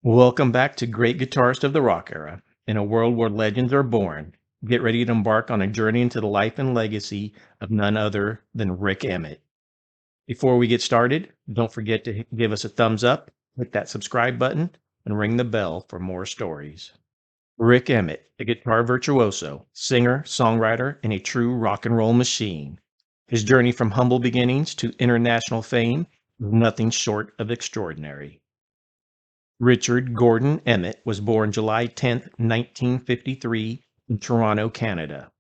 Welcome back to Great Guitarist of the Rock Era. In a world where legends are born, get ready to embark on a journey into the life and legacy of none other than Rick Emmett. Before we get started, don't forget to give us a thumbs up, hit that subscribe button, and ring the bell for more stories. Rick Emmett, a guitar virtuoso, singer, songwriter, and a true rock and roll machine. His journey from humble beginnings to international fame is nothing short of extraordinary. Richard Gordon Emmett was born July 10th, 1953, in Toronto, Canada.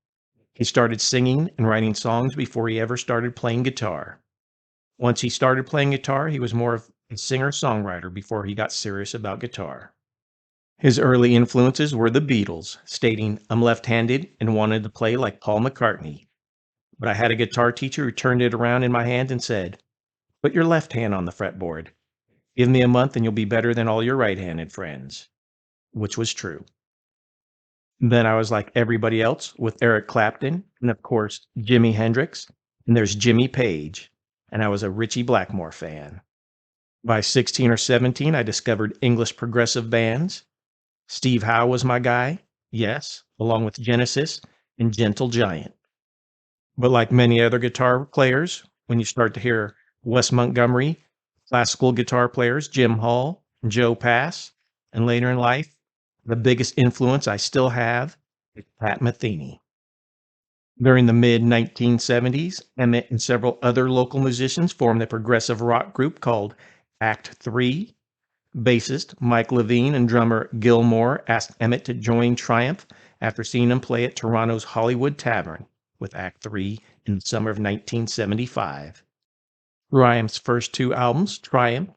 He started singing and writing songs before he ever started playing guitar. Once he started playing guitar, he was more of a singer-songwriter before he got serious about guitar. His early influences were the Beatles, stating, "I'm left-handed and wanted to play like Paul McCartney. But I had a guitar teacher who turned it around in my hand and said, 'Put your left hand on the fretboard. Give me a month and you'll be better than all your right-handed friends,'" which was true. Then I was like everybody else with Eric Clapton and, of course, Jimi Hendrix, and there's Jimmy Page, and I was a Ritchie Blackmore fan. By 16 or 17, I discovered English progressive bands. Steve Howe was my guy, yes, along with Genesis and Gentle Giant. But like many other guitar players, when you start to hear Wes Montgomery, classical guitar players Jim Hall and Joe Pass, and later in life, the biggest influence I still have is Pat Metheny. During the mid-1970s, Emmett and several other local musicians formed a progressive rock group called Act 3. Bassist Mike Levine and drummer Gil Moore asked Emmett to join Triumph after seeing him play at Toronto's Hollywood Tavern with Act 3 in the summer of 1975. Triumph's first two albums, Triumph,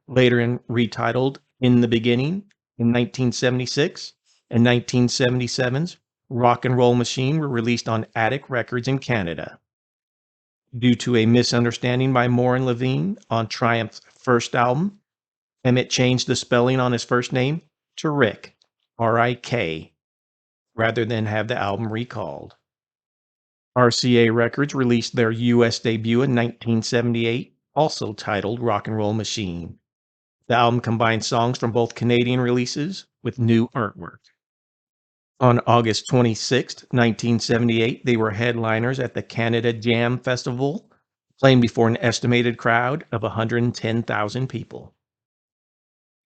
later retitled In the Beginning in 1976, and 1977's Rock and Roll Machine, were released on Attic Records in Canada. Due to a misunderstanding by Moore and Levine on Triumph's first album, Emmett changed the spelling on his first name to Rick, R-I-K, rather than have the album recalled. RCA Records released their U.S. debut in 1978, also titled Rock and Roll Machine. The album combined songs from both Canadian releases with new artwork. On August 26, 1978, they were headliners at the Canada Jam Festival, playing before an estimated crowd of 110,000 people.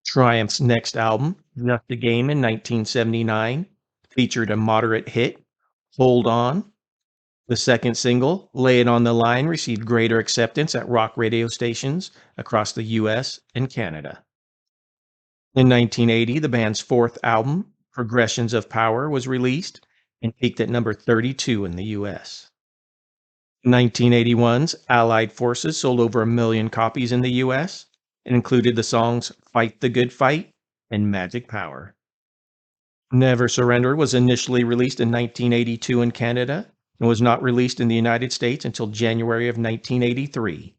Triumph's next album, Just a Game in 1979, featured a moderate hit, Hold On. The second single, Lay It on the Line, received greater acceptance at rock radio stations across the US and Canada. In 1980, the band's fourth album, Progressions of Power, was released and peaked at number 32 in the US. 1981's Allied Forces sold over 1 million copies in the US and included the songs Fight the Good Fight and Magic Power. Never Surrender was initially released in 1982 in Canada and was not released in the United States until January of 1983.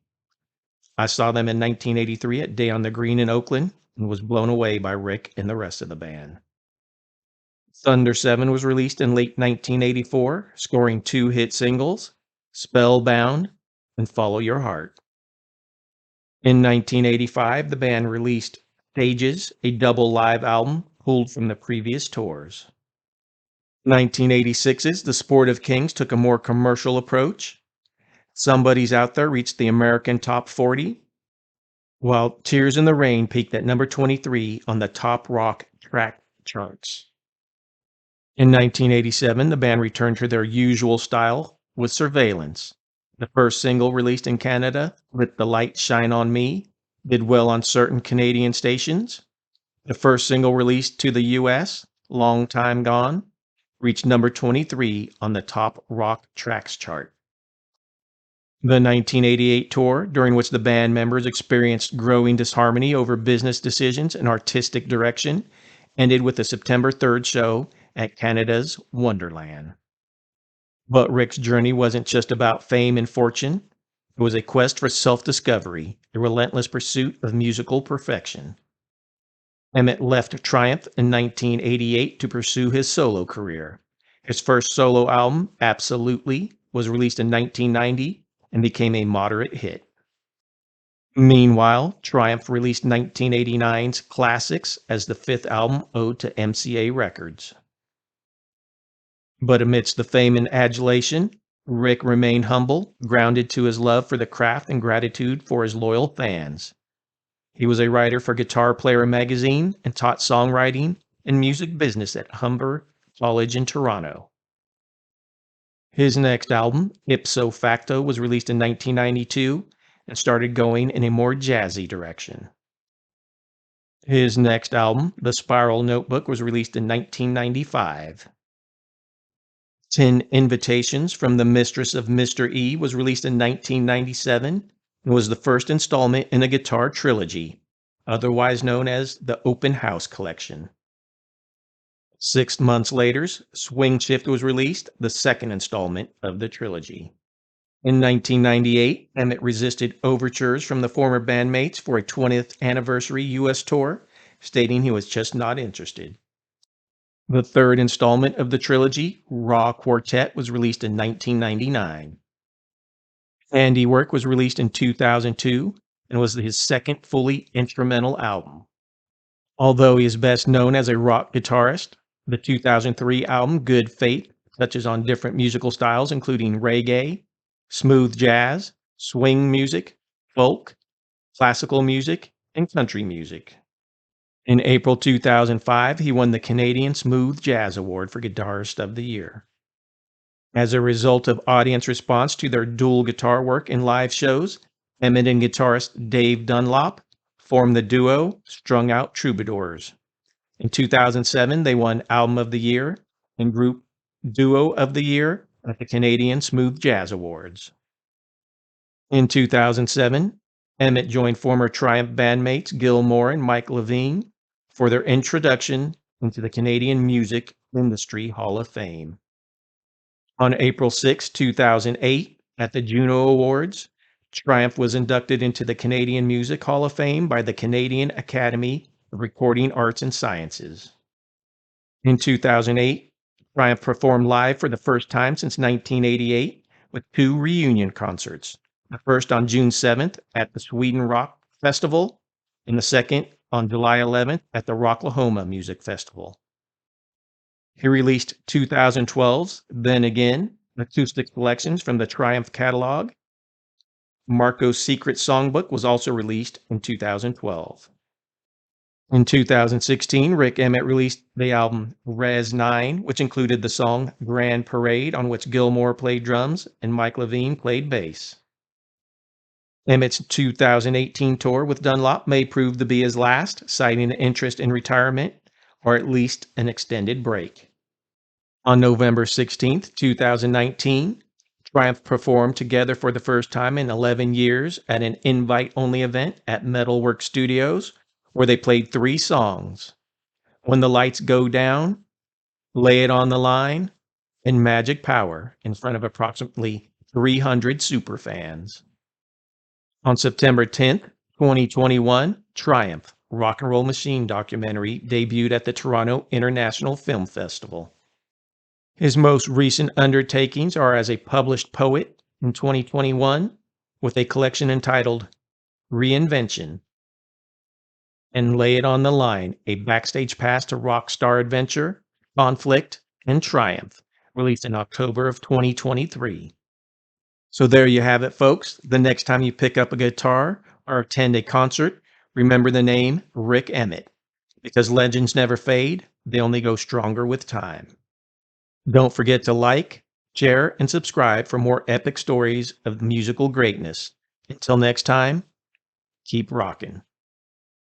I saw them in 1983 at Day on the Green in Oakland and was blown away by Rick and the rest of the band. Thunder 7 was released in late 1984, scoring 2 hit singles, Spellbound and Follow Your Heart. In 1985, the band released Stages, a double live album pulled from the previous tours. 1986's The Sport of Kings took a more commercial approach. Somebody's Out There reached the American Top 40, while Tears in the Rain peaked at number 23 on the top rock track charts. In 1987, the band returned to their usual style with Surveillance. The first single released in Canada, Let the Light Shine on Me, did well on certain Canadian stations. The first single released to the US, Long Time Gone, reached number 23 on the top rock tracks chart. The 1988 tour, during which the band members experienced growing disharmony over business decisions and artistic direction, ended with the September 3rd show at Canada's Wonderland. But Rick's journey wasn't just about fame and fortune. It was a quest for self-discovery, a relentless pursuit of musical perfection. Emmett left Triumph in 1988 to pursue his solo career. His first solo album, Absolutely, was released in 1990 and became a moderate hit. Meanwhile, Triumph released 1989's Classics as the fifth album ode to MCA Records. But amidst the fame and adulation, Rick remained humble, grounded to his love for the craft and gratitude for his loyal fans. He was a writer for Guitar Player magazine and taught songwriting and music business at Humber College in Toronto. His next album, Ipso Facto, was released in 1992 and started going in a more jazzy direction. His next album, The Spiral Notebook, was released in 1995. 10 Invitations from the Mistress of Mr. E was released in 1997 and was the first installment in a guitar trilogy, otherwise known as the Open House Collection. 6 months later, Swing Shift was released, the second installment of the trilogy. In 1998, Emmett resisted overtures from the former bandmates for a 20th anniversary U.S. tour, stating he was just not interested. The third installment of the trilogy, Raw Quartet, was released in 1999. Handiwork was released in 2002 and was his second fully instrumental album. Although he is best known as a rock guitarist, the 2003 album Good Faith touches on different musical styles including reggae, smooth jazz, swing music, folk, classical music, and country music. In April 2005, he won the Canadian Smooth Jazz Award for Guitarist of the Year. As a result of audience response to their dual guitar work in live shows, Emmett and guitarist Dave Dunlop formed the duo Strung Out Troubadours. In 2007, they won Album of the Year and Group Duo of the Year at the Canadian Smooth Jazz Awards. In 2007, Emmett joined former Triumph bandmates Gil Moore and Mike Levine for their introduction into the Canadian Music Industry Hall of Fame. On April 6, 2008, at the Juno Awards, Triumph was inducted into the Canadian Music Hall of Fame by the Canadian Academy of Recording Arts and Sciences. In 2008, Triumph performed live for the first time since 1988 with 2 reunion concerts, the first on June 7th at the Sweden Rock Festival, and the second on July 11th at the Rocklahoma Music Festival. He released 2012's Then Again, acoustic selections from the Triumph catalog. Marco's Secret Songbook was also released in 2012. In 2016, Rick Emmett released the album Res 9, which included the song Grand Parade, on which Gilmore played drums and Mike Levine played bass. Emmett's 2018 tour with Dunlop may prove to be his last, citing an interest in retirement or at least an extended break. On November 16, 2019, Triumph performed together for the first time in 11 years at an invite-only event at Metalwork Studios, where they played 3 songs: When the Lights Go Down, Lay It on the Line, and Magic Power, in front of approximately 300 superfans. On September 10th, 2021, Triumph, Rock and Roll Machine documentary debuted at the Toronto International Film Festival. His most recent undertakings are as a published poet in 2021 with a collection entitled Reinvention and Lay It on the Line, a backstage pass to rock star adventure, conflict, and triumph, released in October of 2023. So there you have it, folks. The next time you pick up a guitar or attend a concert, remember the name Rick Emmett, because legends never fade, they only go stronger with time. Don't forget to like, share, and subscribe for more epic stories of musical greatness. Until next time, keep rocking.